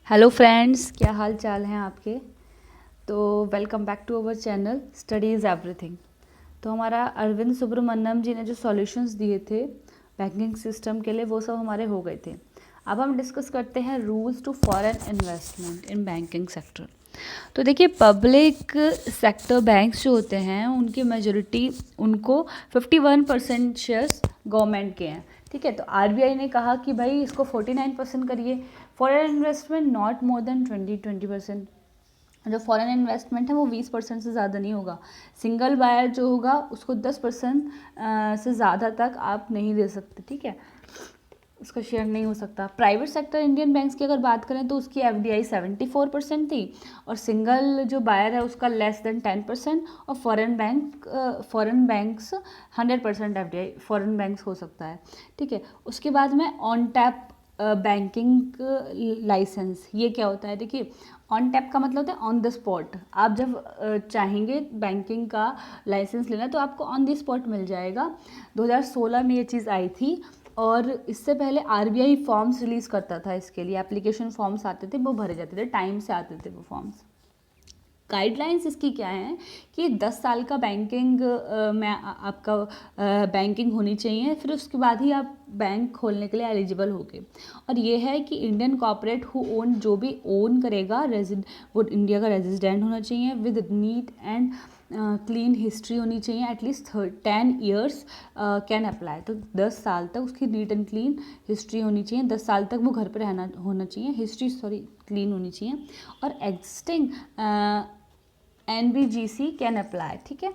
Hello friends, क्या हाल चाल हैं आपके। तो welcome back to our channel study is everything. तो हमारा अरविंद सुब्रमण्यम जी ने जो सॉल्यूशंस दिए थे बैंकिंग सिस्टम के लिए वो सब हमारे हो गए थे। अब हम डिस्कस करते हैं rules to foreign investment in banking sector. तो देखिए, पब्लिक सेक्टर बैंक्स जो होते हैं उनकी मेजोरिटी उनको 51% शेयर्स गवर्नमेंट के हैं। ठीक है, तो आरबीआई ने कहा कि भाई इसको 49% करिए। Foreign investment not more then 20%। जो फॉरेन इन्वेस्टमेंट है वो 20% से ज़्यादा नहीं होगा। सिंगल बायर जो होगा उसको 10% से ज़्यादा तक आप नहीं दे सकते। ठीक है, उसका शेयर नहीं हो सकता। प्राइवेट सेक्टर इंडियन बैंक्स की अगर बात करें तो उसकी एफडीआई 74% थी और सिंगल जो बायर है उसका लेस देन 10%। और foreign banks 100% FDI foreign banks हो सकता है। ठीक है, उसके बाद में ऑन टैप बैंकिंग लाइसेंस, ये क्या होता है। देखिए, ऑन टैप का मतलब होता है ऑन द स्पॉट। आप जब चाहेंगे बैंकिंग का लाइसेंस लेना तो आपको ऑन द स्पॉट मिल जाएगा। 2016 में ये चीज़ आई थी और इससे पहले आरबीआई फॉर्म्स रिलीज़ करता था। इसके लिए एप्लीकेशन फॉर्म्स आते थे, वो भरे जाते थे, टाइम से आते थे वो फॉर्म्स। गाइडलाइंस इसकी क्या है कि 10 साल का बैंकिंग में आपका बैंकिंग होनी चाहिए, फिर उसके बाद ही आप बैंक खोलने के लिए एलिजिबल होगे। और ये है कि इंडियन कॉर्पोरेट हु ओन, जो भी ओन करेगा वो इंडिया का रेजिडेंट होना चाहिए with neat and clean history होनी चाहिए। At least 10 years can apply. तो 10 साल तक उसकी नीट एंड क्लीन हिस्ट्री होनी चाहिए। 10 साल तक वो घर पर रहना होना चाहिए, हिस्ट्री क्लीन होनी चाहिए। और एग्जिस्टिंग NBGC कैन अप्लाई। ठीक है,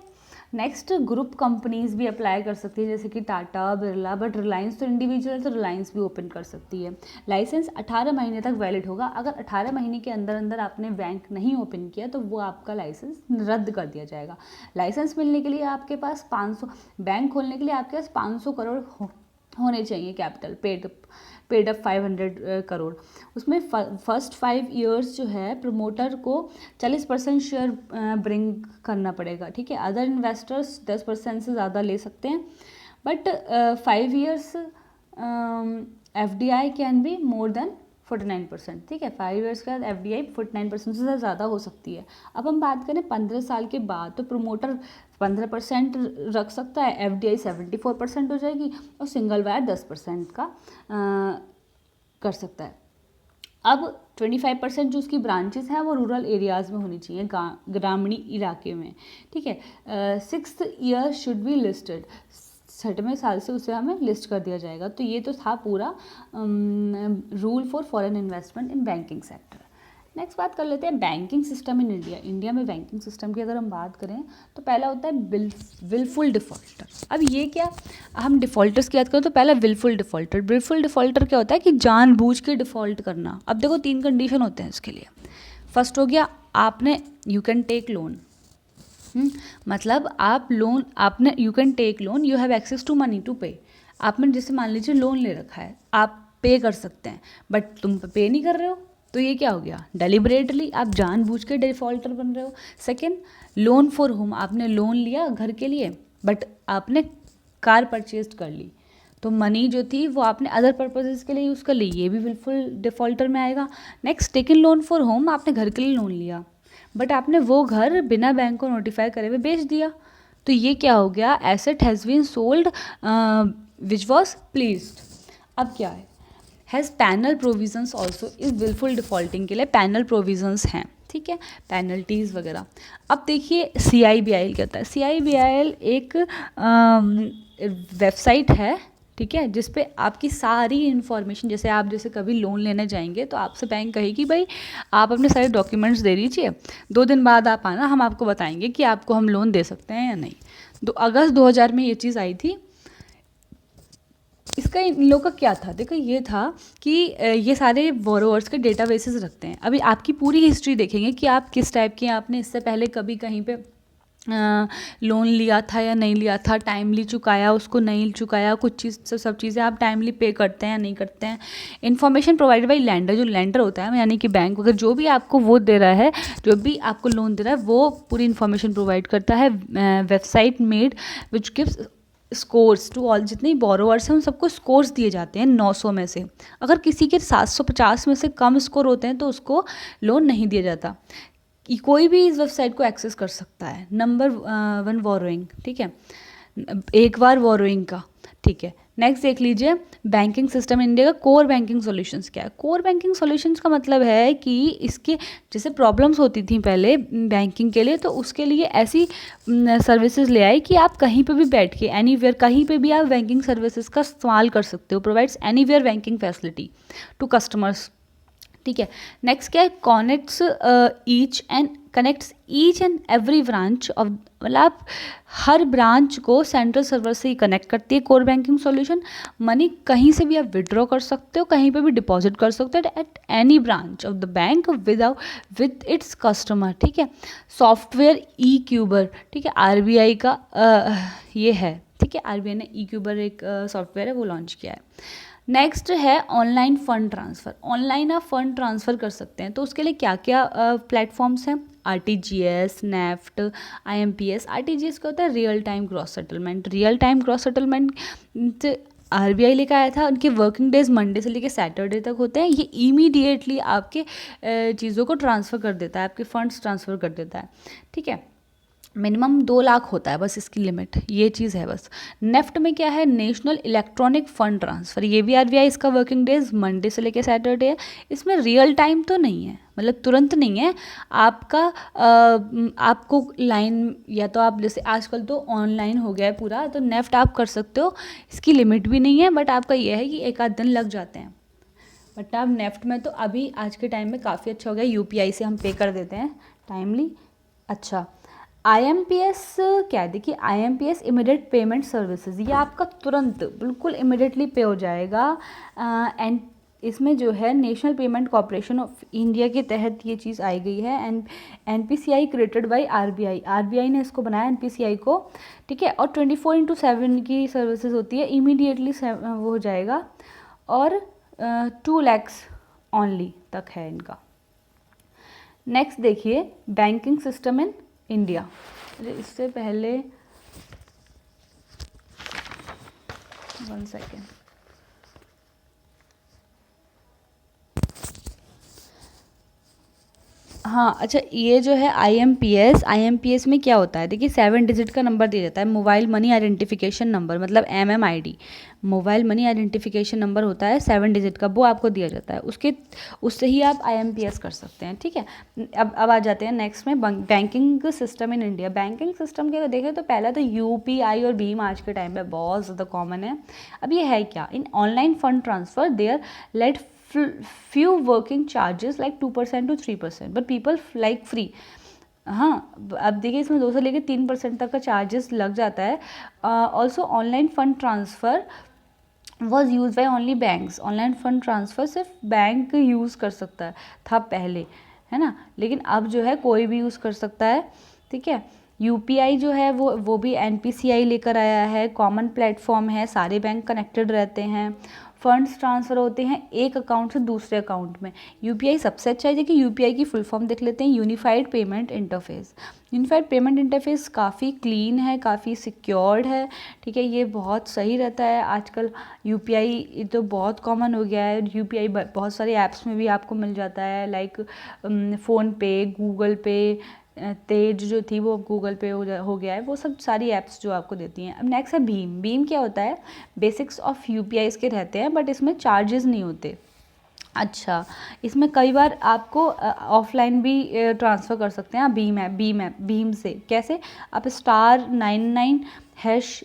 नेक्स्ट ग्रुप कंपनीज भी अप्लाई कर सकती है जैसे कि टाटा, बिरला, बट रिलायंस तो इंडिविजुअल है तो रिलायंस भी ओपन कर सकती है। लाइसेंस 18 महीने तक वैलिड होगा। अगर 18 महीने के अंदर अंदर आपने बैंक नहीं ओपन किया तो वो आपका लाइसेंस रद्द कर दिया जाएगा। लाइसेंस मिलने के लिए आपके पास 500, बैंक खोलने के लिए आपके पास 500 करोड़ होने चाहिए कैपिटल, पेड अप 500 करोड़। उसमें फर्स्ट 5 इयर्स जो है प्रमोटर को 40% शेयर ब्रिंग करना पड़ेगा। ठीक है, अदर इन्वेस्टर्स 10% से ज़्यादा ले सकते हैं, but 5 years FDI can be more than 49%। ठीक है, 5 इयर्स के बाद एफडीआई 49% से ज़्यादा हो सकती है। अब हम बात करें 15 साल के बाद तो प्रमोटर 15% रख सकता है, एफडीआई 74% हो जाएगी और सिंगल वायर 10% का कर सकता है। अब 25% जो उसकी ब्रांचेस हैं वो रूरल एरियाज़ में होनी चाहिए, ग्रामीण इलाके में। ठीक है, 6th year should be listed, 6वें साल से उसे हमें लिस्ट कर दिया जाएगा। तो ये तो था पूरा rule for foreign investment in banking sector. Next बात कर लेते हैं banking system in India. India में बैंकिंग सिस्टम की अगर हम बात करें तो पहला होता है विलफुल डिफ़ॉल्टर। अब ये क्या, हम डिफ़ॉल्टर्स की बात करें तो पहला विलफुल डिफ़ॉल्टर। विलफुल डिफ़ॉल्टर क्या होता है कि जानबूझ के डिफ़ॉल्ट करना। अब देखो 3 कंडीशन होते हैं इसके लिए। फर्स्ट हो गया आपने यू कैन टेक लोन, मतलब आप लोन आपने you can take loan, you have access to money to pay. आपने जैसे मान लीजिए लोन ले रखा है, आप पे कर सकते हैं बट तुम पे नहीं कर रहे हो, तो ये क्या हो गया, डेलिबरेटली आप जानबूझ के डिफॉल्टर बन रहे हो। सेकेंड, लोन फॉर होम, आपने लोन लिया घर के लिए बट आपने कार परचेज कर ली, तो मनी जो थी वो आपने अदर पर्पजेज़ के लिए यूज़ कर ली, ये भी बिल्कुल डिफ़ॉल्टर में आएगा। Next, taken loan for home, आपने घर के लिए लोन लिया बट आपने वो घर बिना बैंक को नोटिफाई करे हुए बेच दिया, तो ये क्या हो गया, asset has been sold which was pleased. अब क्या हैज़ पैनल प्रोविजंस ऑल्सो, इस विलफुल डिफ़ॉल्टिंग के लिए पैनल प्रोविजंस हैं। ठीक है, पेनल्टीज़ वगैरह। अब देखिए CIBIL क्या होता है। CIBIL एक वेबसाइट है, ठीक है, जिस पे आपकी सारी इन्फॉर्मेशन, जैसे कभी लोन लेने जाएंगे तो आपसे बैंक कहेगी भाई आप अपने सारे डॉक्यूमेंट्स दे दीजिए, 2 दिन बाद आप आना, हम आपको बताएंगे कि आपको हम लोन दे सकते हैं या नहीं। अगस्त 2000 में ये चीज़ आई थी। इसका इन लोगों का क्या था, देखो ये था कि ये सारे बोरोवर्स के डेटाबेसेस रखते हैं। अभी आपकी पूरी हिस्ट्री देखेंगे कि आप किस टाइप के, आपने इससे पहले कभी कहीं पे लोन लिया था या नहीं लिया था, टाइमली चुकाया, उसको नहीं चुकाया, कुछ चीज़ सब चीज़ें आप टाइमली पे करते हैं या नहीं करते हैं। इन्फॉर्मेशन प्रोवाइड बाई लैंडर, जो लैंडर होता है यानी कि बैंक अगर जो भी आपको वो दे रहा है, जो भी आपको लोन दे रहा है वो पूरी इन्फॉर्मेशन प्रोवाइड करता है। Website made which gives scores to all, जितने बोरोवर्स हैं उन सबको स्कोर्स दिए जाते हैं 900 में से। अगर किसी के 750 में से कम स्कोर होते हैं तो उसको लोन नहीं दिया जाता। कोई भी इस वेबसाइट को एक्सेस कर सकता है। नंबर 1 बोरोइंग, ठीक है, एक बार बोरोइंग का, ठीक है। नेक्स्ट देख लीजिए, बैंकिंग सिस्टम इंडिया का कोर बैंकिंग सॉल्यूशंस क्या है। कोर बैंकिंग सॉल्यूशंस का मतलब है कि इसके जैसे प्रॉब्लम्स होती थी पहले बैंकिंग के लिए, तो उसके लिए ऐसी सर्विसेज ले आई कि आप कहीं पे भी बैठ के एनीवेयर कहीं पे भी आप बैंकिंग सर्विसेज का इस्तेमाल कर सकते हो। Provides anywhere banking facility to customers, ठीक है। नेक्स्ट क्या है, connects each and every branch of, मतलब आप हर ब्रांच को सेंट्रल सर्वर से ही कनेक्ट करती है कोर बैंकिंग सॉल्यूशन। मनी कहीं से भी आप विड्रॉ कर सकते हो, कहीं पे भी डिपॉजिट कर सकते हो at any branch of the bank with its customer, ठीक है। सॉफ्टवेयर ई क्यूबर, ठीक है, आरबीआई का ये है, ठीक है, आरबीआई ने ई क्यूबर एक सॉफ्टवेयर है वो लॉन्च किया है। नेक्स्ट है ऑनलाइन फ़ंड ट्रांसफ़र। ऑनलाइन आप फ़ंड ट्रांसफ़र कर सकते हैं, तो उसके लिए क्या क्या प्लेटफॉर्म्स हैं, आरटीजीएस, नेफ्ट, आईएमपीएस। आरटीजीएस क्या होता है, real time gross settlement. Real time gross settlement RBI लेकर आया था, उनके वर्किंग डेज मंडे से लेकर सैटरडे तक होते हैं। ये इमीडिएटली आपके चीज़ों को ट्रांसफ़र कर देता है, आपके फंड्स ट्रांसफ़र कर देता है, ठीक है। मिनिमम 2 लाख होता है बस इसकी लिमिट, ये चीज़ है बस। नेफ्ट में क्या है, नेशनल इलेक्ट्रॉनिक फ़ंड ट्रांसफ़र, ये भी आरबीआई, इसका वर्किंग डेज मंडे से लेकर सैटरडे है। इसमें रियल टाइम तो नहीं है, मतलब तुरंत नहीं है आपका, आपको लाइन, या तो आप जैसे आजकल तो ऑनलाइन हो गया है पूरा, तो नेफ्ट आप कर सकते हो, इसकी लिमिट भी नहीं है, बट आपका ये है कि एक आध दिन लग जाते हैं। बट आप नेफ्ट में तो अभी आज के टाइम में काफ़ी अच्छा हो गया, यूपीआई से हम पे कर देते हैं टाइमली। अच्छा, आईएमपीएस क्या है, देखिए आईएमपीएस इमीडिएट पेमेंट सर्विसेज, ये आपका तुरंत बिल्कुल इमीडिएटली पे हो जाएगा। एंड इसमें जो है national payment corporation of India के तहत ये चीज़ आई गई है। And NPCI created by RBI, RBI ने इसको बनाया एनपीसीआई को, ठीक है। और 24/7 की सर्विसेज होती है, इमीडिएटली वो हो जाएगा। और 2 lakhs ओनली तक है इनका। नेक्स्ट देखिए, बैंकिंग सिस्टम इन इंडिया। इससे पहले 1 सेकेंड, हाँ अच्छा, ये जो है आईएमपीएस में क्या होता है, देखिए 7 डिजिट का नंबर दिया जाता है, मोबाइल मनी आइडेंटिफिकेशन नंबर, मतलब MMID, mobile money identification number होता है 7 डिजिट का, वो आपको दिया जाता है, उससे ही आप आईएमपीएस कर सकते हैं, ठीक है। अब आ जाते हैं नेक्स्ट में, banking system in India. Banking system के देखें तो पहला तो यूपीआई और भीम आज के टाइम पे बहुत ज़्यादा कॉमन है। अब ये है क्या, in online fund transfer there let few working charges like 2% to 3%, but people like free। हाँ, अब देखिए इसमें 2 से लेकर 3% तक का चार्जेस लग जाता है। Also online fund transfer was use by only banks. Online fund transfer सिर्फ बैंक यूज़ कर सकता था पहले, है ना, लेकिन अब जो है कोई भी यूज़ कर सकता है, ठीक है। यूपीआई जो है वो भी एनपीसीआई लेकर आया है, कॉमन प्लेटफॉर्म है, सारे बैंक कनेक्टेड रहते हैं, फंड्स ट्रांसफ़र होते हैं एक अकाउंट से दूसरे अकाउंट में। यूपीआई सबसे अच्छा है, देखिए यूपीआई की फुल फॉर्म देख लेते हैं, unified payment interface. Unified payment interface काफ़ी क्लीन है, काफ़ी सिक्योर्ड है, ठीक है, ये बहुत सही रहता है। आजकल यूपीआई तो बहुत कॉमन हो गया है, यूपीआई बहुत सारे ऐप्स में भी आपको मिल जाता है, लाइक फ़ोनपे, गूगल पे, तेज जो थी वो गूगल पे हो गया है, वो सब सारी ऐप्स जो आपको देती हैं। अब नेक्स्ट है भीम। भीम क्या होता है, बेसिक्स ऑफ यूपीआई इसके रहते हैं, बट इसमें चार्जेस नहीं होते। अच्छा, इसमें कई बार आपको ऑफलाइन भी ट्रांसफ़र कर सकते हैं आप, भीम से कैसे, आप *99#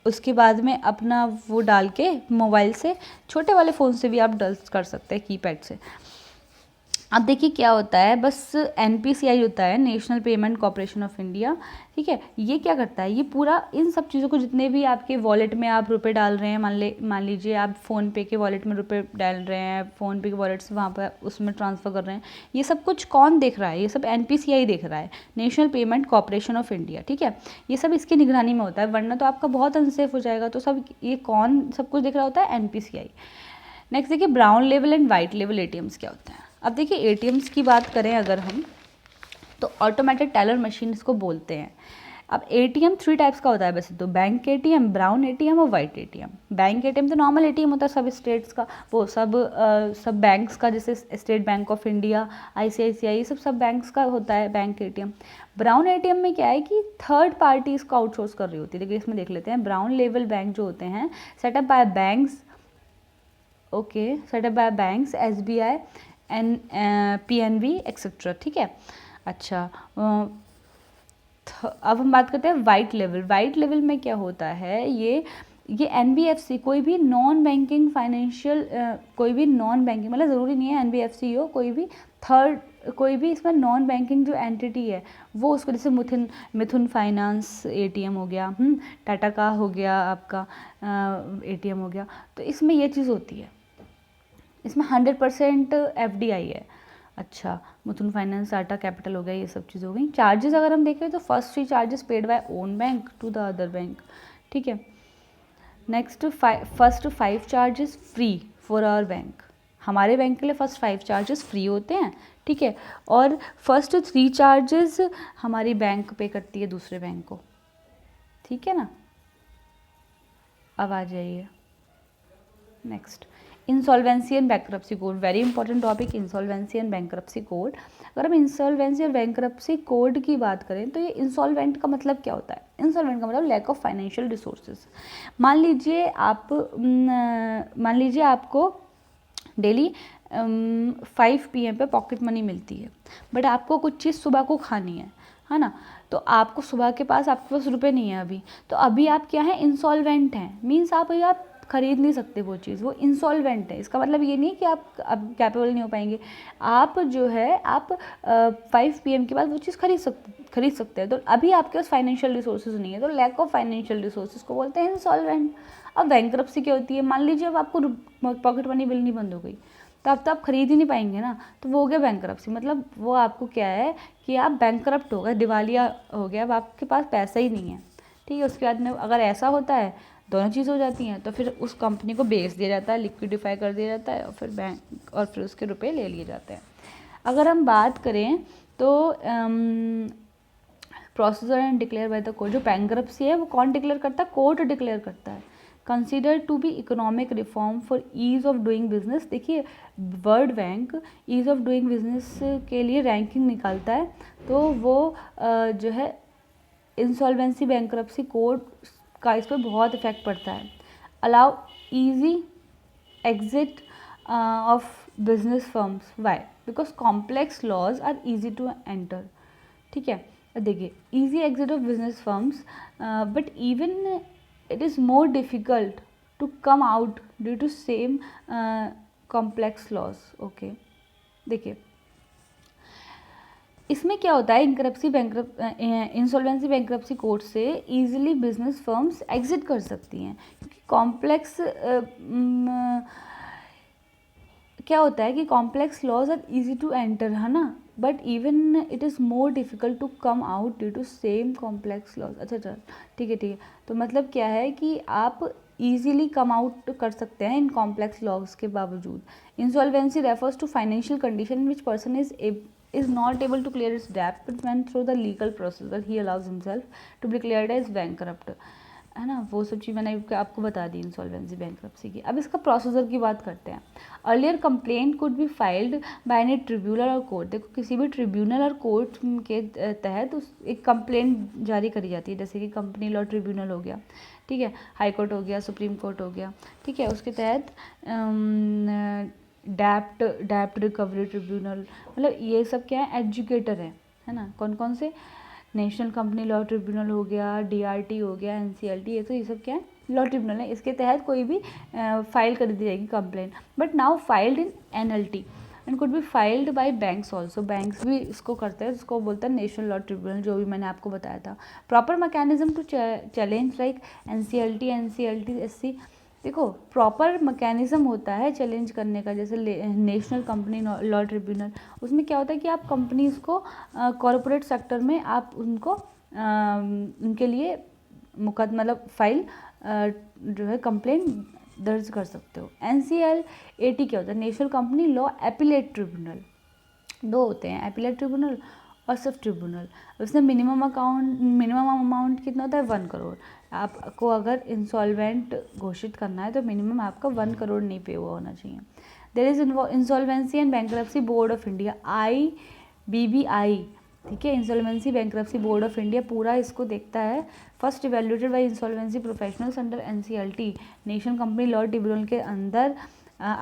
उसके बाद में अपना वो डाल के मोबाइल से, छोटे वाले फ़ोन से भी आप डाल कर सकते हैं, कीपैड से। अब देखिए क्या होता है, बस एनपीसीआई होता है, national payment corporation of India, ठीक है। ये क्या करता है, ये पूरा इन सब चीज़ों को, जितने भी आपके वॉलेट में आप रुपए डाल रहे हैं, मान लीजिए आप फ़ोनपे के वॉलेट में रुपए डाल रहे हैं, फ़ोनपे के वॉलेट से वहाँ पर उसमें ट्रांसफ़र कर रहे हैं, ये सब कुछ कौन देख रहा है, ये सब एनपीसीआई देख रहा है, national payment corporation of India, ठीक है। ये सब इसकी निगरानी में होता है, वरना तो आपका बहुत अनसेफ हो जाएगा। तो सब ये कौन सब कुछ देख रहा होता है, एनपीसीआई। नेक्स्ट देखिए, brown level and white level ATMs क्या होता है। अब देखिए एटीएम्स की बात करें अगर हम, तो ऑटोमेटेड टेलर मशीन इसको बोलते हैं। अब एटीएम 3 टाइप्स का होता है वैसे तो, बैंक एटीएम, ब्राउन एटीएम और वाइट एटीएम। बैंक एटीएम तो नॉर्मल एटीएम होता है सब स्टेट्स का, वो सब बैंक्स का, जैसे state bank of India, ICICI, सब बैंक्स का होता है बैंक एटीएम। ब्राउन एटीएम में क्या है कि थर्ड पार्टी इसको आउटसोर्स कर रही होती है। देखिए इसमें देख लेते हैं, ब्राउन लेवल बैंक जो होते हैं setup bye banks, okay, setup bye banks, SBI and PNB etcetera, ठीक है। अच्छा, अब हम बात करते हैं वाइट लेवल। वाइट लेवल में क्या होता है, ये एनबीएफसी, कोई भी नॉन बैंकिंग फाइनेंशियल, कोई भी नॉन बैंकिंग, मतलब ज़रूरी नहीं है एनबीएफसी हो, कोई भी थर्ड, कोई भी इसमें नॉन बैंकिंग जो एंटिटी है वो उसको, जैसे मिथुन फाइनेंस एटीएम हो गया, टाटा का हो गया आपका एटीएम हो गया, तो इसमें ये चीज़ होती है, इसमें 100% एफडीआई है। अच्छा, मुथूट फाइनेंस, टाटा कैपिटल हो गया, ये सब चीज़ हो गई। चार्जेस अगर हम देखें तो first 3 charges paid by own bank to the other bank, ठीक है। Next first 5 charges free for our bank, हमारे बैंक के लिए फर्स्ट 5 चार्जेस फ्री होते हैं, ठीक है। और फर्स्ट 3 चार्जेस हमारी बैंक पे करती है दूसरे बैंक को, ठीक है ना। अब आ जाइए next, insolvency and bankruptcy code, very important topic, insolvency and bankruptcy code. अगर हम इंसॉल्वेंसी और बैंक्रप्सी कोड की बात करें तो ये इंसॉल्वेंट का मतलब क्या होता है, इंसॉल्वेंट का मतलब लैक ऑफ फाइनेंशियल रिसोर्सेज। मान लीजिए आपको डेली 5 PM पे पॉकेट मनी मिलती है, बट आपको कुछ चीज़ सुबह को खानी है ना, तो आपको सुबह के पास आपके पास रुपए नहीं है अभी, तो अभी आप क्या है, इंसॉल्वेंट हैं, मीन्स आप खरीद नहीं सकते वो चीज़, वो इंसॉल्वेंट है। इसका मतलब ये नहीं कि आप अब कैपेबल नहीं हो पाएंगे, आप जो है आप 5 PM के बाद वो चीज़ खरीद सकते हैं, तो अभी आपके पास फाइनेंशियल रिसोर्सेज नहीं है, तो लैक ऑफ फाइनेंशियल रिसोर्सेज को बोलते हैं इंसॉल्वेंट। अब बैंक्रप्सी क्या होती है, मान लीजिए अब आपको पॉकेट मनी मिलनी बंद हो गई, तो अब तो आप खरीद ही नहीं पाएंगे ना, तो वो हो गया बैंक्रप्सी। मतलब वो आपको क्या है कि आप बैंकरप्ट हो गए, दिवालिया हो गया, अब आपके पास पैसा ही नहीं है, ठीक है। उसके बाद में अगर ऐसा होता है, दोनों चीज़ हो जाती हैं, तो फिर उस कंपनी को बेच दिया जाता है, लिक्विडिफाई कर दिया जाता है, और फिर उसके रुपए ले लिए जाते हैं। अगर हम बात करें तो procedure and declare by the court, जो बैंक्रप्सी है वो कौन डिक्लेयर करता है, कोर्ट डिक्लेयर करता है। Consider to be economic reform for ease of doing business, देखिए World Bank ease of doing business के लिए रैंकिंग निकालता है, तो वो जो है इंसॉल्वेंसी बैंक्रप्सी कोड का इस पर बहुत इफेक्ट पड़ता है। Allow easy exit of business firms, why, because complex laws are easy to enter, ठीक है। देखिए easy exit of business firms, but even it is more difficult to come out due to same complex laws, okay। देखिए इसमें क्या होता है, insolvency bankruptcy court से easily business firms exit कर सकती हैं, क्योंकि कॉम्प्लेक्स क्या होता है कि complex laws are easy to enter, है ना, but even it is more difficult to come out due to same complex laws. अच्छा, ठीक है, तो मतलब क्या है कि आप ईजीली कम आउट कर सकते हैं इन कॉम्प्लेक्स लॉज के बावजूद। Insolvency refers to financial condition in which person is not able to clear its debt when through the legal procedure he allows himself to be declared as bankrupt, है ना। वो सब चीज़ मैंने आपको बता दी insolvency bankruptcy की। अब इसका प्रोसीजर की बात करते हैं। Earlier complaint could be filed by any tribunal और कोर्ट, देखो किसी भी ट्रिब्यूनल और कोर्ट के तहत एक कंप्लेंट जारी करी जाती है, जैसे कि कंपनी लॉ ट्रिब्यूनल हो गया, ठीक है, हाई कोर्ट हो गया, सुप्रीम कोर्ट हो गया, ठीक है। उसके तहत डेप्ट रिकवरी ट्रिब्यूनल, मतलब ये सब क्या है, एजुकेटर है ना। कौन कौन से, नेशनल कंपनी लॉ ट्रिब्यूनल हो गया, डीआरटी हो गया, एनसीएलटी, ये तो ये सब क्या है, लॉ ट्रिब्यूनल है। इसके तहत कोई भी फाइल कर दी जाएगी complaint, but now filed in NLT and could be filed by banks also, banks भी इसको करते हैं, इसको बोलते हैं नेशनल लॉ ट्रिब्यूनल, जो भी मैंने आपको बताया था। Proper mechanism to challenge like NCLT SC, देखो प्रॉपर मैकेनिज्म होता है चैलेंज करने का, जैसे नेशनल कंपनी लॉ ट्रिब्यूनल, उसमें क्या होता है कि आप कंपनीज को कॉरपोरेट सेक्टर में आप उनको उनके लिए मुकदमा, मतलब फाइल जो है कंप्लेंट दर्ज कर सकते हो। NCLAT क्या होता है, national company law appellate tribunal, दो होते हैं, एपिलेट ट्रिब्यूनल और सिर्फ ट्रिब्यूनल। उसमें मिनिमम अमाउंट कितना होता है 1 करोड़। आपको अगर इंसॉल्वेंट घोषित करना है तो मिनिमम आपका 1 करोड़ नहीं पे हुआ होना चाहिए। There is insolvency and bankruptcy board of India, IBBI, ठीक है। Insolvency bankruptcy board of India पूरा इसको देखता है। First evaluated by insolvency professionals under NCLT, national company law tribunal के अंदर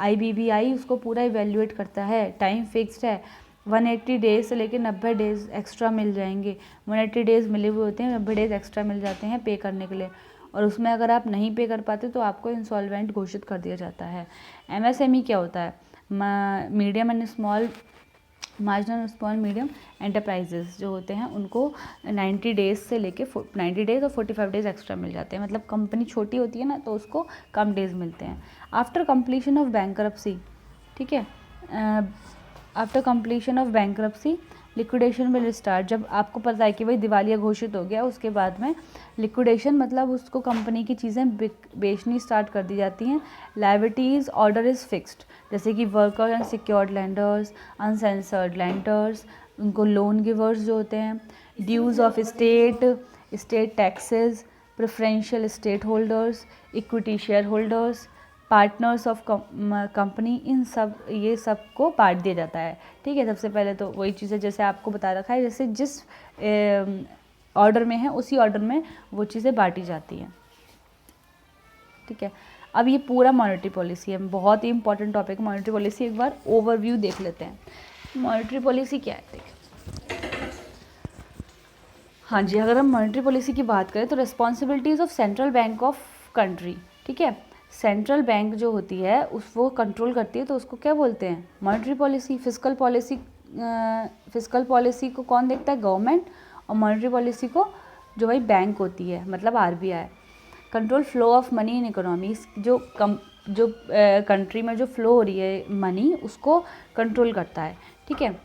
IBBI उसको पूरा इवेल्यूएट करता है। टाइम फिक्स्ड है, 180 डेज से लेकर 90 डेज एक्स्ट्रा मिल जाएंगे। 180 डेज मिले हुए होते हैं, 90 डेज एक्स्ट्रा मिल जाते हैं पे करने के लिए, और उसमें अगर आप नहीं पे कर पाते तो आपको इंसॉल्वेंट घोषित कर दिया जाता है। MSME क्या होता है? Medium and small, marginal small medium enterprises जो होते हैं उनको 90 डेज से लेके 90 डेज और 45 डेज एक्स्ट्रा मिल जाते हैं। मतलब कंपनी छोटी होती है ना तो उसको कम डेज मिलते हैं। आफ्टर कंप्लीशन ऑफ बैंक्रप्सी, ठीक है, after completion of bankruptcy liquidation will start. जब आपको पता है कि भाई दिवालिया घोषित हो गया, उसके बाद में लिक्विडेशन मतलब उसको कंपनी की चीज़ें बेचनी स्टार्ट कर दी जाती हैं। लायबिलिटीज़ ऑर्डर इज़ फिक्स्ड, जैसे कि worker and secured lenders, unsecured lenders, उनको लोन गिवर्स जो होते हैं, dues of state taxes, preferential state holders, equity share holders, partners of company, इन सब ये सब को बांट दिया जाता है। ठीक है, सबसे पहले तो वही चीज़ें जैसे आपको बता रखा है, जैसे जिस ऑर्डर में है उसी ऑर्डर में वो चीज़ें बांटी जाती हैं। ठीक है, अब ये पूरा मॉनेटरी पॉलिसी है, बहुत ही इंपॉर्टेंट टॉपिक मॉनेटरी पॉलिसी। एक बार ओवरव्यू देख लेते हैं। मॉनेटरी पॉलिसी क्या है, देखिए। हाँ जी, अगर हम मॉनेटरी पॉलिसी की बात करें तो responsibilities of central bank of country, ठीक है। सेंट्रल बैंक जो होती है वो कंट्रोल करती है, तो उसको क्या बोलते हैं? Monetary policy. फिस्कल पॉलिसी को कौन देखता है? गवर्नमेंट। और मॉनेटरी पॉलिसी को जो भाई बैंक होती है, मतलब RBI। Control flow of money in economy, जो कंट्री में जो फ्लो हो रही है मनी उसको कंट्रोल करता है। ठीक है,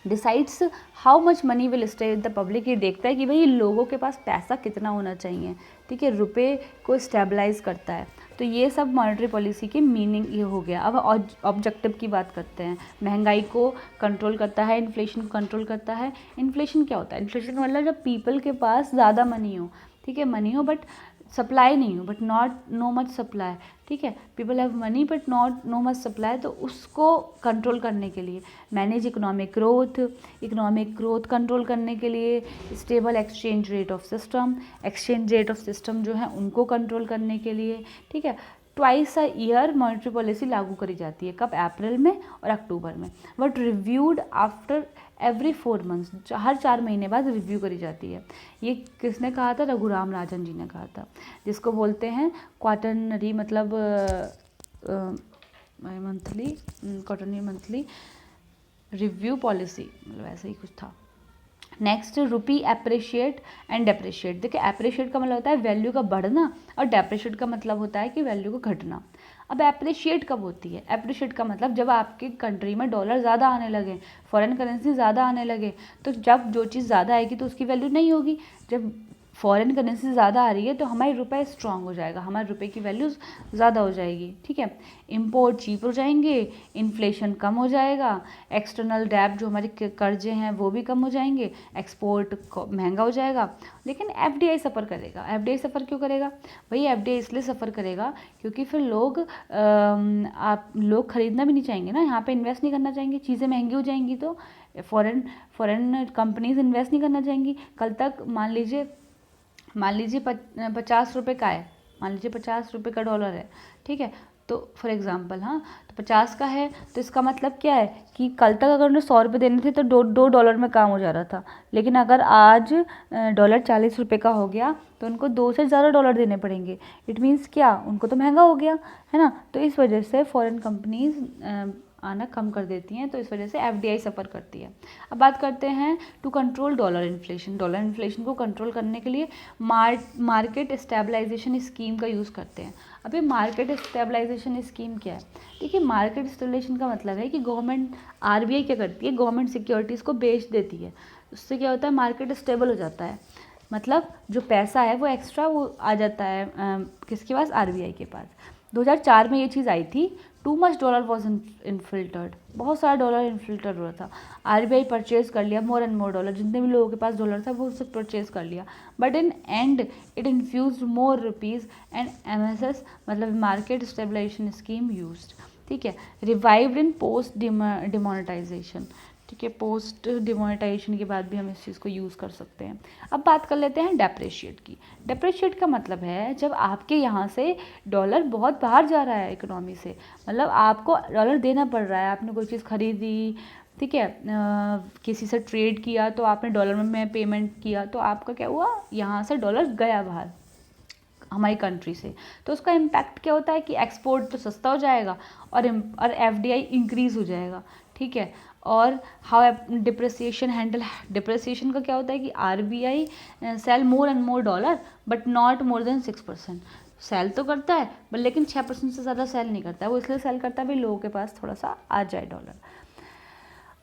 decides how much money will stay with the public, ये देखता है कि भाई लोगों के पास पैसा कितना होना चाहिए। ठीक है, रुपए को स्टेबलाइज करता है। तो ये सब मॉनेटरी पॉलिसी की मीनिंग ये हो गया। अब ऑब्जेक्टिव की बात करते हैं। महंगाई को कंट्रोल करता है, इन्फ्लेशन को कंट्रोल करता है। इन्फ्लेशन क्या होता है? इन्फ्लेशन मतलब जब पीपल के पास ज़्यादा मनी हो, ठीक है, मनी हो बट सप्लाई नहीं हो, बट नो मच सप्लाई। ठीक है, people have money but no much supply, तो उसको कंट्रोल करने के लिए मैनेज इकोनॉमिक ग्रोथ कंट्रोल करने के लिए stable exchange rate of system जो है उनको कंट्रोल करने के लिए। ठीक है, twice a year monetary policy लागू करी जाती है। कब? अप्रैल में और अक्टूबर में। But reviewed after every 4 months, हर 4 महीने बाद रिव्यू करी जाती है। ये किसने कहा था? रघुराम राजन जी ने कहा था, जिसको बोलते हैं क्वार्टरली, मतलब मंथली रिव्यू पॉलिसी, मतलब ऐसा ही कुछ था। Next, rupee appreciate and depreciate. देखिए, एप्रिशिएट का मतलब होता है वैल्यू का बढ़ना, और डेप्रिशिएट का मतलब होता है कि वैल्यू का घटना। अब एप्रिशिएट कब होती है? एप्रिशिएट का मतलब जब आपकी कंट्री में डॉलर ज़्यादा आने लगे, फॉरेन करेंसी ज़्यादा आने लगे, तो जब जो चीज़ ज़्यादा आएगी तो उसकी वैल्यू नहीं होगी। जब फॉरेन करेंसी ज़्यादा आ रही है तो हमारी रुपये स्ट्रांग हो जाएगा, हमारे रुपये की वैल्यू ज़्यादा हो जाएगी। ठीक है, इंपोर्ट चीप हो जाएंगे, इन्फ्लेशन कम हो जाएगा, एक्सटर्नल डेब्ट जो हमारे कर्जे हैं वो भी कम हो जाएंगे, एक्सपोर्ट महंगा हो जाएगा। लेकिन FDI सफ़र करेगा। FDI सफ़र क्यों करेगा भाई? FDI इसलिए सफ़र करेगा क्योंकि फिर लोग ख़रीदना भी नहीं चाहेंगे ना, यहाँ पे इन्वेस्ट नहीं करना चाहेंगे, चीज़ें महंगी हो जाएंगी तो फॉरेन कंपनीज इन्वेस्ट नहीं करना चाहेंगी। कल तक मान लीजिए 50 रुपये का है, मान लीजिए 50 रुपये का डॉलर है। ठीक है, तो फॉर एग्जांपल, हाँ, तो 50 का है, तो इसका मतलब क्या है कि कल तक अगर उन्हें 100 रुपये देने थे तो 2 डॉलर में काम हो जा रहा था। लेकिन अगर आज डॉलर 40 रुपये का हो गया तो उनको 2 से ज़्यादा डॉलर देने पड़ेंगे। इट मीन्स क्या? उनको तो महंगा हो गया है ना। तो इस वजह से फॉरेन कंपनीज आना कम कर देती हैं, तो इस वजह से FDI सफ़र करती है। अब बात करते हैं to control dollar inflation. Dollar inflation को कंट्रोल करने के लिए मार्केट स्टेबलाइजेशन स्कीम का यूज़ करते हैं। अब ये मार्केट स्टेबलाइजेशन स्कीम क्या है? देखिए, मार्केट स्टेबलाइजेशन का मतलब है कि गवर्नमेंट, RBI क्या करती है? गवर्नमेंट सिक्योरिटीज़ को बेच देती है। उससे क्या होता है? मार्केट स्टेबल हो जाता है, मतलब जो पैसा है वो एक्स्ट्रा वो आ जाता है किसके पास? RBI के पास। 2004 में ये चीज़ आई थी, टू मच डॉलर वॉज इनफिल्टर्ड, बहुत सारा डॉलर इनफिल्टर हो रहा था। आरबीआई परचेज कर लिया मोर एंड मोर डॉलर, जितने भी लोगों के पास डॉलर था वो उससे परचेज कर लिया, but in end it infuse more rupees and MSS मतलब मार्केट स्टेबलाइजेशन स्कीम यूज्ड, ठीक है, रिवाइव्ड इन पोस्ट डिमोनेटाइजेशन, ठीक है, पोस्ट डिमोनेटाइजेशन के बाद भी हम इस चीज़ को यूज़ कर सकते हैं। अब बात कर लेते हैं डेप्रिशिएट की। डेप्रिशिएट का मतलब है जब आपके यहाँ से डॉलर बहुत बाहर जा रहा है इकोनॉमी से, मतलब आपको डॉलर देना पड़ रहा है, आपने कोई चीज़ खरीदी, ठीक है, किसी से ट्रेड किया तो आपने डॉलर में पेमेंट किया, तो आपका क्या हुआ, यहाँ से डॉलर गया बाहर हमारी कंट्री से, तो उसका इम्पैक्ट क्या होता है कि एक्सपोर्ट तो सस्ता हो जाएगा और एफडीआई इंक्रीज़ हो जाएगा, ठीक है। और हाउ डिप्रिसिएशन हैंडल, डिप्रिसिएशन का क्या होता है कि RBI sell more and more dollar but not more than 6%, sell तो करता है बट लेकिन 6% से ज़्यादा सेल नहीं करता है, वो इसलिए सेल करता है भाई लोगों के पास थोड़ा सा आ जाए डॉलर।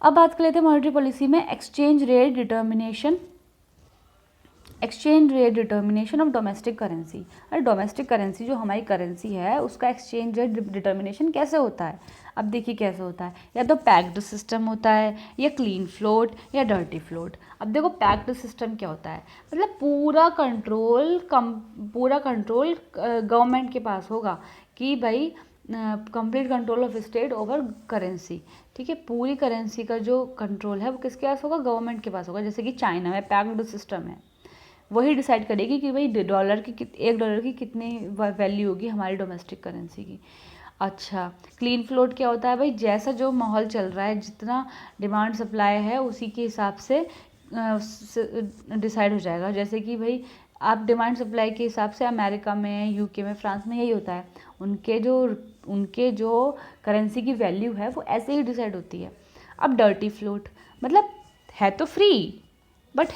अब बात कर लेते हैं मॉनेटरी पॉलिसी में exchange rate determination, exchange rate determination of domestic currency. अरे डोमेस्टिक करेंसी जो हमारी करेंसी है उसका एक्सचेंज रेट डिटर्मिनेशन कैसे होता है, अब देखिए कैसे होता है, या तो पैक्ड सिस्टम होता है या क्लीन फ्लोट या डर्टी फ्लोट। अब देखो पैक्ड सिस्टम क्या होता है, मतलब पूरा कंट्रोल गवर्नमेंट के पास होगा कि भाई complete control of state over currency, ठीक है, पूरी करेंसी का जो कंट्रोल है वो किसके पास होगा, गवर्नमेंट के पास होगा। जैसे कि चाइना में पैक्ड सिस्टम है, वही डिसाइड करेगी कि भाई $1 की कितनी वैल्यू होगी हमारी डोमेस्टिक करेंसी की। अच्छा, क्लीन फ्लोट क्या होता है भाई, जैसा जो माहौल चल रहा है, जितना डिमांड सप्लाई है उसी के हिसाब से डिसाइड हो जाएगा। जैसे कि भाई आप डिमांड सप्लाई के हिसाब से अमेरिका में, यूके में, फ्रांस में यही होता है, उनके जो करेंसी की वैल्यू है वो ऐसे ही डिसाइड होती है। अब डर्टी फ्लोट मतलब है तो फ्री बट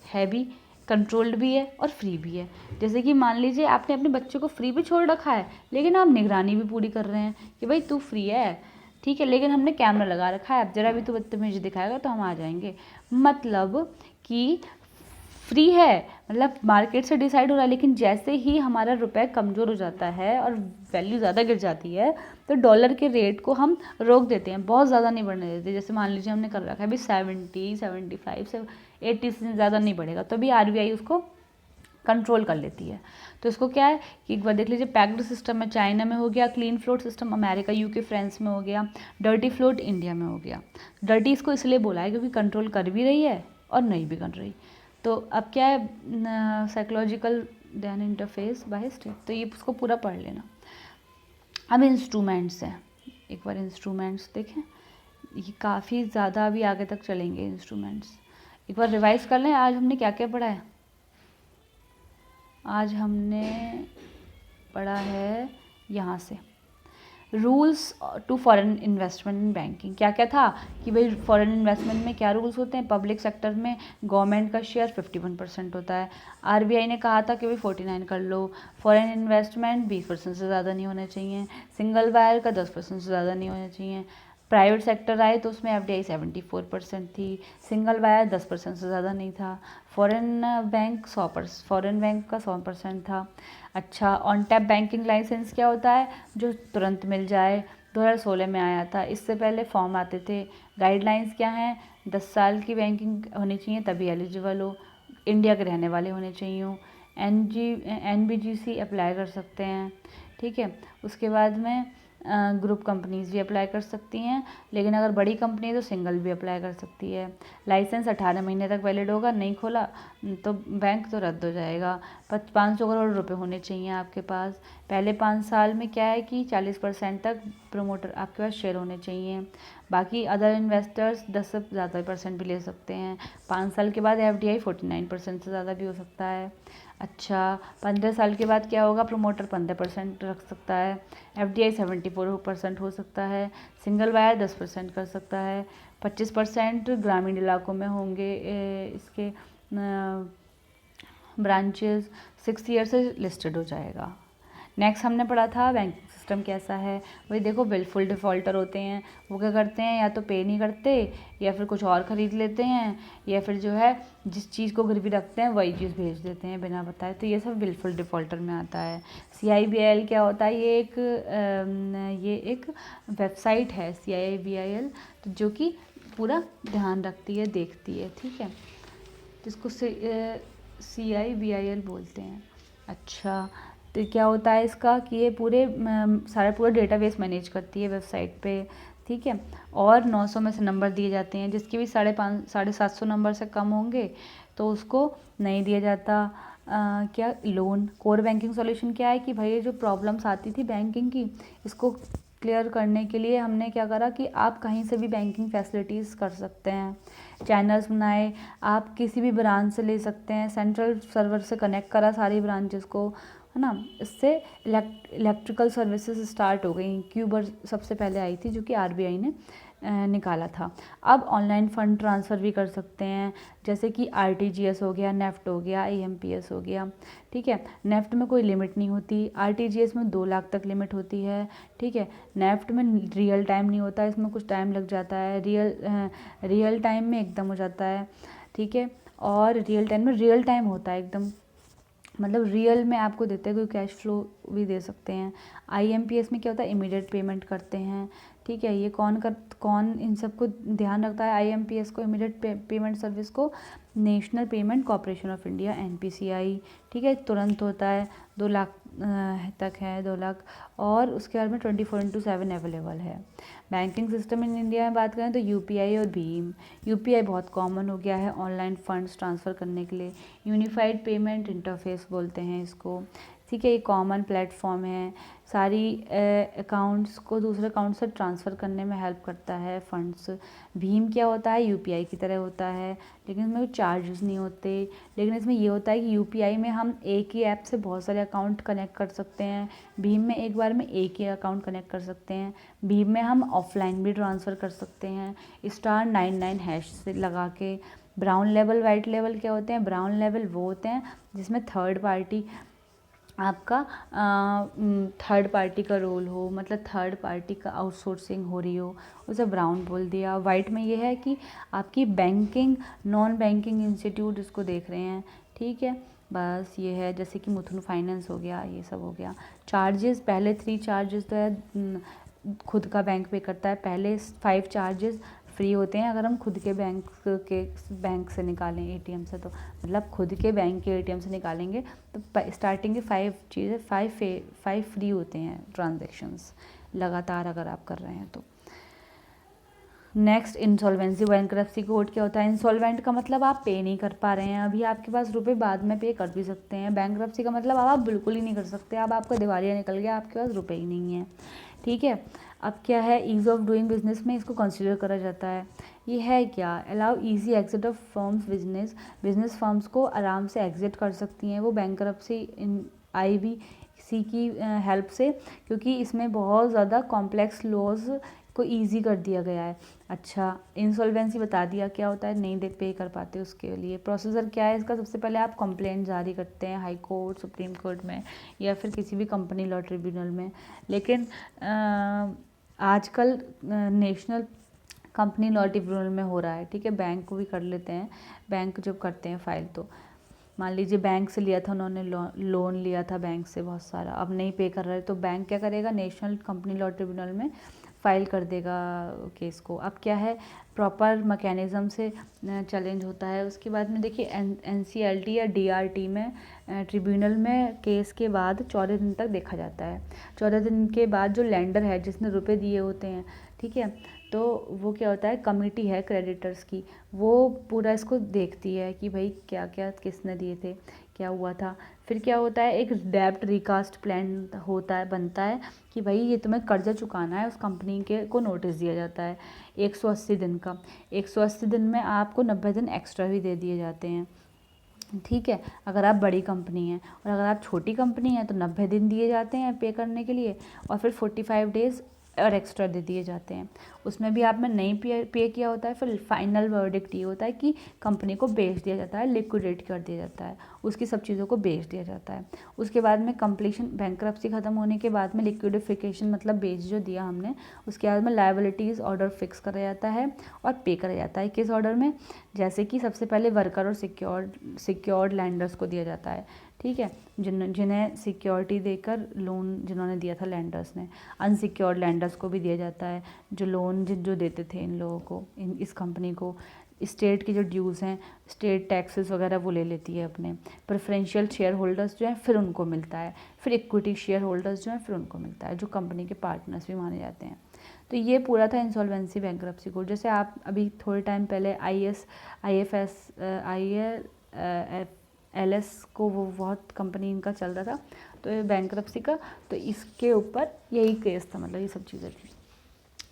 है भी कंट्रोल्ड भी है और फ्री भी है। जैसे कि मान लीजिए आपने अपने बच्चे को फ्री भी छोड़ रखा है लेकिन आप निगरानी भी पूरी कर रहे हैं कि भाई तू फ्री है, ठीक है, लेकिन हमने कैमरा लगा रखा है, अब जरा भी तू बदतमीजी दिखाएगा तो हम आ जाएंगे। मतलब कि फ्री है, मतलब मार्केट से डिसाइड हो रहा है, लेकिन जैसे ही हमारा रुपए कमज़ोर हो जाता है और वैल्यू ज़्यादा गिर जाती है तो डॉलर के रेट को हम रोक देते हैं, बहुत ज़्यादा नहीं बढ़ने देते। जैसे मान लीजिए हमने कर रखा है अभी 70, 75 से 80 से ज़्यादा नहीं बढ़ेगा, तो अभी आरबीआई उसको कंट्रोल कर लेती है। तो इसको क्या है कि एक बार देख लीजिए, पैक्ड सिस्टम में चाइना में हो गया, clean float system America, UK, France में हो गया, डर्टी फ्लोट इंडिया में हो गया। डर्टी इसको इसलिए बोला है क्योंकि कंट्रोल कर भी रही है और नहीं भी कर रही। तो अब क्या है, साइकोलॉजिकल ध्यान इंटरफेस बाय स्टेट, तो ये उसको पूरा पढ़ लेना। अब इंस्ट्रूमेंट्स हैं, एक बार इंस्ट्रूमेंट्स देखें, ये काफ़ी ज़्यादा अभी आगे तक चलेंगे इंस्ट्रूमेंट्स। एक बार रिवाइज कर लें, आज हमने क्या क्या पढ़ा है। आज हमने पढ़ा है यहाँ से rules to foreign investment in banking. क्या क्या था कि भाई फॉरेन इन्वेस्टमेंट में क्या रूल्स होते हैं, पब्लिक सेक्टर में गवर्नमेंट का शेयर 51% होता है, आरबीआई ने कहा था कि भाई 49 कर लो, फॉरेन इन्वेस्टमेंट 20% से ज़्यादा नहीं होने चाहिए, सिंगल वायर का 10% से ज़्यादा नहीं होना चाहिए, प्राइवेट सेक्टर आए तो उसमें एफडीआई 74% थी, सिंगल वायर 10% से ज़्यादा नहीं था, फॉरेन बैंक का 100% था। अच्छा, ऑन टैप बैंकिंग लाइसेंस क्या होता है, जो तुरंत मिल जाए, 2016 में आया था, इससे पहले फॉर्म आते थे। गाइडलाइंस क्या हैं, 10 साल की बैंकिंग होनी चाहिए तभी एलिजिबल हो, इंडिया के रहने वाले होने चाहिए, NBGC अप्लाई कर सकते हैं, ठीक है। उसके बाद में ग्रुप कंपनीज़ भी अप्लाई कर सकती हैं, लेकिन अगर बड़ी कंपनी है तो सिंगल भी अप्लाई कर सकती है। लाइसेंस 18 महीने तक वैलिड होगा, नहीं खोला तो बैंक तो रद्द हो जाएगा। 500 करोड़ रुपए होने चाहिए आपके पास। पहले 5 साल में क्या है कि 40% तक प्रमोटर आपके पास शेयर होने चाहिए, बाकी अदर इन्वेस्टर्स 10 से ज़्यादा % भी ले सकते हैं। 5 साल के बाद एफडीआई 49% से ज़्यादा भी हो सकता है। अच्छा, 15 साल के बाद क्या होगा, प्रमोटर 15% रख सकता है, एफडीआई 74% हो सकता है, सिंगल वायर 10% कर सकता है, 25% ग्रामीण इलाकों में होंगे इसके ब्रांचेस, 6 ईयर से लिस्टेड हो जाएगा। नेक्स्ट हमने पढ़ा था बैंकिंग सिस्टम कैसा है, वही देखो विलफुल डिफ़ॉल्टर होते हैं, वो क्या करते हैं, या तो पे नहीं करते या फिर कुछ और ख़रीद लेते हैं, या फिर जो है जिस चीज़ को गिरवी रखते हैं वही चीज़ भेज देते हैं बिना बताए, तो ये सब विलफुल डिफ़ॉल्टर में आता है। CIBIL क्या होता है, ये एक वेबसाइट है CIBIL, तो जो कि पूरा ध्यान रखती है, देखती है, ठीक है, जिसको CIBIL बोलते हैं। अच्छा, तो क्या होता है इसका कि ये पूरा डेटाबेस मैनेज करती है वेबसाइट पे, ठीक है, और 900 में से नंबर दिए जाते हैं, जिसके भी 750 नंबर से कम होंगे तो उसको नहीं दिया जाता क्या लोन। कोर बैंकिंग सॉल्यूशन क्या है कि भाई ये जो प्रॉब्लम्स आती थी बैंकिंग की, इसको क्लियर करने के लिए हमने क्या करा कि आप कहीं से भी बैंकिंग फैसिलिटीज़ कर सकते हैं, चैनल्स बनाए, आप किसी भी ब्रांच से ले सकते हैं, सेंट्रल सर्वर से कनेक्ट करा सारी ब्रांचेस को, है ना। इससे इलेक्ट्रिकल सर्विसेज स्टार्ट हो गई। क्यूबर सबसे पहले आई थी जो कि RBI ने निकाला था। अब ऑनलाइन फ़ंड ट्रांसफ़र भी कर सकते हैं, जैसे कि RTGS हो गया, नेफ्ट हो गया, IMPS हो गया, ठीक है। नेफ्ट में कोई लिमिट नहीं होती, RTGS में 2 लाख तक लिमिट होती है, ठीक है। नेफ्ट में रियल टाइम नहीं होता, इसमें कुछ टाइम लग जाता है, रियल टाइम में एकदम हो जाता है, ठीक है। और रियल टाइम में रियल टाइम होता है एकदम, मतलब रियल में आपको देते हैं, कोई कैश फ्लो भी दे सकते हैं। IMPS में क्या होता है, इमीडिएट पेमेंट करते हैं, ठीक है। ये कौन इन सबको ध्यान रखता है, IMPS को, इमीडिएट पेमेंट सर्विस को, national payment corporation of India, NPCI, ठीक है। तुरंत होता है, 2 लाख तक है, 2 लाख, और उसके बाद में 24/7 अवेलेबल है। बैंकिंग सिस्टम इन इंडिया में बात करें तो UPI और भीम। UPI बहुत कॉमन हो गया है ऑनलाइन फंड्स ट्रांसफ़र करने के लिए, यूनिफाइड पेमेंट इंटरफेस बोलते हैं इसको, ठीक है। ये कॉमन प्लेटफॉर्म है, सारी अकाउंट्स को दूसरे अकाउंट से ट्रांसफ़र करने में हेल्प करता है फंड्स। भीम क्या होता है, UPI की तरह होता है, लेकिन इसमें चार्जेस नहीं होते, लेकिन इसमें ये होता है कि UPI में हम एक ही ऐप से बहुत सारे अकाउंट कनेक्ट कर सकते हैं, भीम में एक बार में एक ही अकाउंट कनेक्ट कर सकते हैं। भीम में हम ऑफलाइन भी ट्रांसफ़र कर सकते हैं, *99# से लगा के। ब्राउन लेवल, वाइट लेवल क्या होते हैं, ब्राउन लेवल वो होते हैं जिसमें थर्ड पार्टी का रोल हो, मतलब थर्ड पार्टी का आउटसोर्सिंग हो रही हो, उसे ब्राउन बोल दिया। वाइट में ये है कि आपकी बैंकिंग, नॉन बैंकिंग इंस्टीट्यूट इसको देख रहे हैं, ठीक है। बस ये है, जैसे कि मुथूट फाइनेंस हो गया, ये सब हो गया। चार्जेस, पहले 3 चार्जेस तो है खुद का बैंक पे करता है, पहले 5 चार्जेस फ्री होते हैं अगर हम खुद के बैंक से निकालें, ATM से, तो मतलब खुद के बैंक के ATM से निकालेंगे तो स्टार्टिंग के 5 फ्री होते हैं ट्रांजैक्शंस लगातार अगर आप कर रहे हैं तो। नेक्स्ट, इंसॉल्वेंसी बैंक्रप्सी कोड क्या होता है। इंसॉल्वेंट का मतलब आप पे नहीं कर पा रहे हैं, अभी आपके पास रुपए, बाद में पे कर भी सकते हैं। बैंक्रप्सी का मतलब आप बिल्कुल ही नहीं कर सकते, अब आपका दिवालिया निकल गया, आपके पास रुपए ही नहीं है, ठीक है। अब क्या है, ईज़ ऑफ डूइंग बिजनेस में इसको कंसिडर करा जाता है। ये है क्या, allow easy exit of firms business firms को आराम से एग्जिट कर सकती हैं वो बैंक्रप्सी IBC की हेल्प से, क्योंकि इसमें बहुत ज़्यादा कॉम्प्लेक्स लॉज को इजी कर दिया गया है। अच्छा, इंसॉल्वेंसी बता दिया क्या होता है, नहीं दे पे कर पाते उसके लिए प्रोसीजर क्या है इसका। सबसे पहले आप कंप्लेंट जारी करते हैं हाई कोर्ट, सुप्रीम कोर्ट में, या फिर किसी भी कंपनी लॉ ट्रिब्यूनल में। लेकिन आजकल नेशनल कंपनी लॉ ट्रिब्यूनल में हो रहा है, ठीक है। बैंक को भी कर लेते हैं, बैंक जब करते हैं फाइल, तो मान लीजिए बैंक से लिया था उन्होंने, लोन लिया था बैंक से बहुत सारा, अब नहीं पे कर रहे, तो बैंक क्या करेगा, नेशनल कंपनी लॉ ट्रिब्यूनल में फाइल कर देगा केस को। अब क्या है, प्रॉपर मैकेनिज़्म से चैलेंज होता है। उसके बाद में देखिए NCLT या DRT में ट्रिब्यूनल में केस के बाद 14 दिन तक देखा जाता है। 14 दिन के बाद जो लेंडर है, जिसने रुपए दिए होते हैं, ठीक है, तो वो क्या होता है, कमेटी है क्रेडिटर्स की, वो पूरा इसको देखती है कि भाई क्या क्या किसने दिए थे, क्या हुआ था। फिर क्या होता है, एक डेब्ट रिकास्ट प्लान बनता है कि भाई ये तुम्हें कर्जा चुकाना है, उस कंपनी के को नोटिस दिया जाता है 180 दिन का। 180 दिन में आपको 90 दिन एक्स्ट्रा भी दे दिए जाते हैं, ठीक है, अगर आप बड़ी कंपनी हैं। और अगर आप छोटी कंपनी हैं तो 90 दिन दिए जाते हैं पे करने के लिए, और फिर 45 डेज़ और एक्स्ट्रा दे दिए जाते हैं। उसमें भी आपने नहीं पे किया होता है, फिर फाइनल वर्डिक्ट ये होता है कि कंपनी को बेच दिया जाता है, लिक्विडेट कर दिया जाता है, उसकी सब चीज़ों को बेच दिया जाता है। उसके बाद में कंप्लीशन, बैंकरप्सी ख़त्म होने के बाद में लिक्विडिफिकेशन मतलब बेच जो दिया हमने, उसके बाद में लायबिलिटीज़ ऑर्डर फिक्स करा जाता है और पे करा जाता है। किस ऑर्डर में? जैसे कि सबसे पहले वर्कर और सिक्योर्ड लैंडर्स को दिया जाता है, ठीक है, जिन्हें सिक्योरिटी देकर लोन जिन्होंने दिया था लैंडर्स ने। अनसिक्योर्ड लैंडर्स को भी दिया जाता है, जो लोन जो देते थे इन लोगों को, इस कंपनी को। स्टेट की जो ड्यूज़ हैं, स्टेट टैक्सेस वगैरह वो ले लेती है अपने। प्रेफरेंशियल शेयर होल्डर्स जो हैं फिर उनको मिलता है, फिर इक्विटी शेयर होल्डर्स जो हैं फिर उनको मिलता है, जो कंपनी के पार्टनर्स भी माने जाते हैं। तो ये पूरा था इंसॉल्वेंसी बैंकरप्सी कोड। जैसे आप अभी थोड़े टाइम पहले IFS को वो बहुत कंपनी इनका चल रहा था, तो ये बैंकरप्सी का, तो इसके ऊपर यही केस था, मतलब ये सब चीज़ें थी।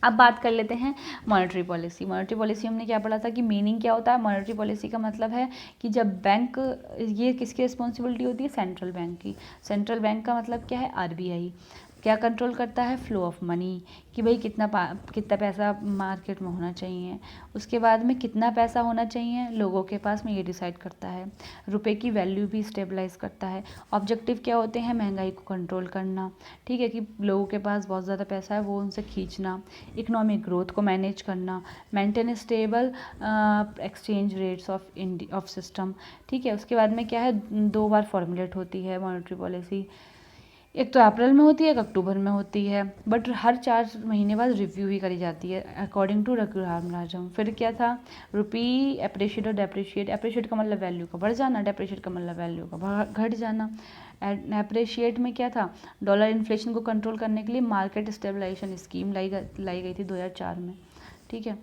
अब बात कर लेते हैं मॉनेटरी पॉलिसी। मॉनेटरी पॉलिसी हमने क्या पढ़ा था कि मीनिंग क्या होता है। मॉनेटरी पॉलिसी का मतलब है कि जब बैंक, ये किसकी रिस्पॉन्सिबिलिटी होती है? सेंट्रल बैंक की। सेंट्रल बैंक का मतलब क्या है? RBI। क्या कंट्रोल करता है? फ्लो ऑफ मनी, कि भाई कितना पैसा मार्केट में होना चाहिए। उसके बाद में कितना पैसा होना चाहिए लोगों के पास में, ये डिसाइड करता है। रुपए की वैल्यू भी स्टेबलाइज करता है। ऑब्जेक्टिव क्या होते हैं? महंगाई को कंट्रोल करना, ठीक है, कि लोगों के पास बहुत ज़्यादा पैसा है वो उनसे खींचना। इकोनॉमिक ग्रोथ को मैनेज करना, maintain stable exchange rates of system, ठीक है। उसके बाद में क्या है? 2 बार फॉर्मुलेट होती है मॉनेटरी पॉलिसी। एक तो अप्रैल में होती है, एक अक्टूबर में होती है, बट हर 4 महीने बाद रिव्यू भी करी जाती है अकॉर्डिंग टू रघुराम राजन। फिर क्या था? रुपी अप्रिशिएट और डेप्रिशिएट। अप्रिशिएट का मतलब वैल्यू का बढ़ जाना, डेप्रिशिएट का मतलब वैल्यू का घट जाना। अप्रिशिएट में क्या था? डॉलर इन्फ्लेशन को कंट्रोल करने के लिए मार्केट स्टेबलाइजेशन स्कीम लाई गई थी 2004 में, ठीक है।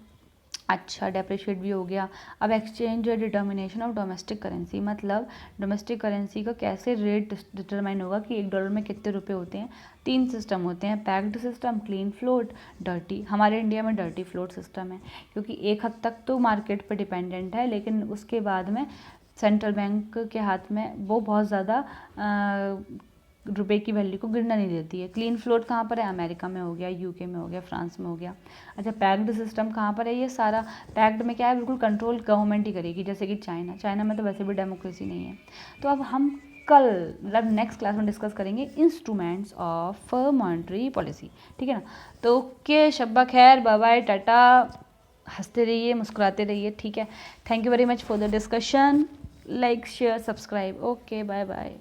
अच्छा, डेप्रिशिएट भी हो गया। अब एक्सचेंज और डिटर्मिनेशन ऑफ डोमेस्टिक करेंसी, मतलब डोमेस्टिक करेंसी का कैसे रेट डिटरमाइन होगा कि $1 में कितने रुपए होते हैं। 3 सिस्टम होते हैं, packed system, clean float, dirty. हमारे इंडिया में डर्टी फ्लोट सिस्टम है, क्योंकि एक हद तक तो मार्केट पर डिपेंडेंट है, लेकिन उसके बाद में सेंट्रल बैंक के हाथ में वो बहुत ज़्यादा रुपए की वैल्यू को गिरना नहीं देती है। क्लीन फ्लोट कहाँ पर है? अमेरिका में हो गया, UK में हो गया, फ्रांस में हो गया। अच्छा, पैक्ड सिस्टम कहाँ पर है? ये सारा पैक्ड में क्या है? बिल्कुल कंट्रोल गवर्नमेंट ही करेगी, जैसे कि चाइना में तो वैसे भी डेमोक्रेसी नहीं है। तो अब हम कल मतलब नेक्स्ट क्लास में डिस्कस करेंगे इंस्ट्रूमेंट्स ऑफ मॉनेटरी पॉलिसी, ठीक है ना। तो ओके, शब्बा खैर, बाय बाय, टाटा, हंसते रहिए, मुस्कुराते रहिए, ठीक है। Thank you very much for the discussion. Like, share, subscribe. Okay, bye bye.